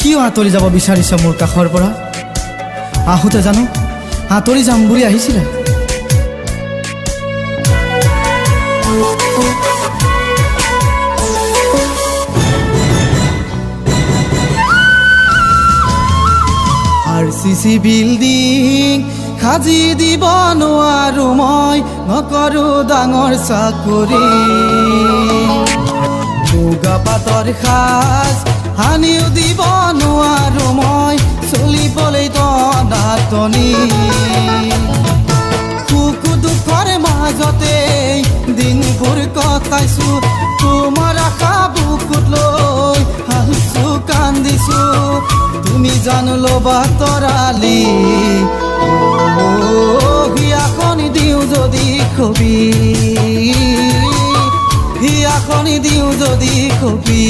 কিয় আঁতৰি যাব বিচাৰিছ মোৰ কাষৰ পৰা আহোঁতে জানো আঁতৰি যাম বুলি আহিছিলে আৰচিচি বিল্ডিং সাজি দিব নোৱাৰো মই নকৰো ডাঙৰ চাকৰি মুগা পাতৰ সাজ হানিও দিব নোৱাৰো মই চলিবলৈ নাটনি সুখ দুখৰ মাজতে দিনবোৰ কটাইছো তোমাৰ আশা বুকুত লৈ হাঁহিছো কান্দিছো তুমি জানো ল'বা তৰালি হিয়াখনি দিওঁ যদি কবি হিয়াখনি দিওঁ যদি কবি